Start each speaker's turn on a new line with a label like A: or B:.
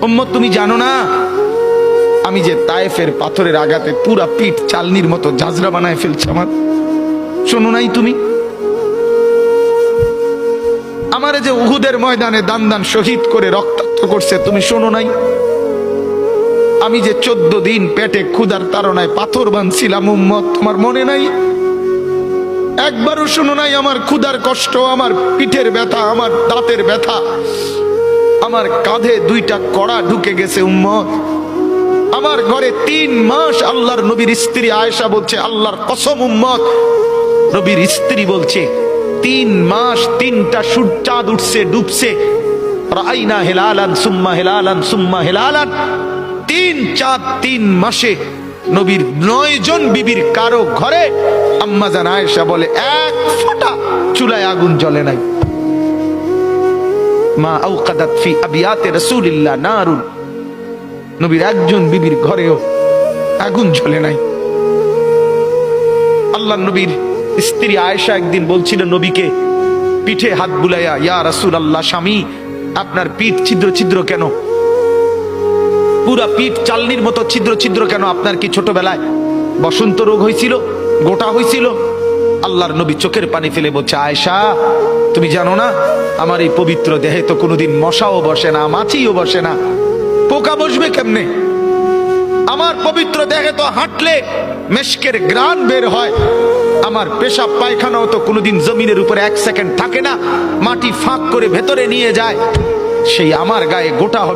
A: উম্মত তুমি জানো না আমি যে তায়েফের পাথরের আঘাতে পুরা পিঠ চালনির মতো ঝাঁঝরা বানায় ফেলছে আমার? শোনো নাই তুমি? আমারে যে উহুদের ময়দানে দান দান শহীদ করে রক্তাক্ত করছে, তুমি শোনো নাই? আমি যে 14 দিন পেটে ক্ষুধার তাড়নায় পাথর বাঁধছিলাম, উম্মত তোমার মনে নাই? একবারও শোনো নাই আমার ক্ষুধার কষ্ট, আমার পিঠের ব্যথা, আমার দাঁতের ব্যথা, আমার কাঁধে 2টা কড়া ঢুকে গেছে? উম্মত, আমার ঘরে 3 মাস আল্লাহর নবীর স্ত্রী আয়েশা বলছে, আল্লাহর কসম উম্মত, নবীর স্ত্রী বলছে 3 মাস 3টা চাঁদ উঠছে ডুবছে, রাইনা হেলালান সুম্মা হেলালান সুম্মা হেলালান, 3 চাঁদ 3 মাসে নবীর 9 জন বিবির কারো ঘরে আম্মা জান আয়েশা বলে 1 ফোঁটা চুলায় আগুন জ্বলে নাই। মা আওকাদাত ফি আবিয়াতে রাসূলিল্লাহ নারুন, নবীর একজন বিবির ঘরেও আগুন জ্বলে নাই। আল্লাহ নবীর স্ত্রী আয়েশা একদিন বলছিল নবীকে পিঠে হাত বুলাইয়া, ইয়া রাসূলুল্লাহ, স্বামী আপনার পিঠ ছিদ্র ছিদ্র কেন? পুরা পিঠ চালনির মতো ছিদ্র ছিদ্র কেন? আপনার কি ছোটবেলায় বসন্ত রোগ হয়েছিল, গোটা হয়েছিল? আল্লাহর নবী চোখের পানি ফেলে বলছে, আয়েশা তুমি জানো না আমার এই পবিত্র দেহে তো কোনোদিন মশাও বসে না, মাছিও বসে না, পোকা বসবে কেমনে? আমার পবিত্র দেহে তো হাঁটলে মেশকের ঘ্রাণ বের হয়, আমার পেশাব পায়খানাও তো কোনোদিন জমিনের উপরে 1 সেকেন্ড থাকে না, মাটি ফাঁক করে ভেতরে নিয়ে যায়, সেই আমার গায়ে গোটা হবে।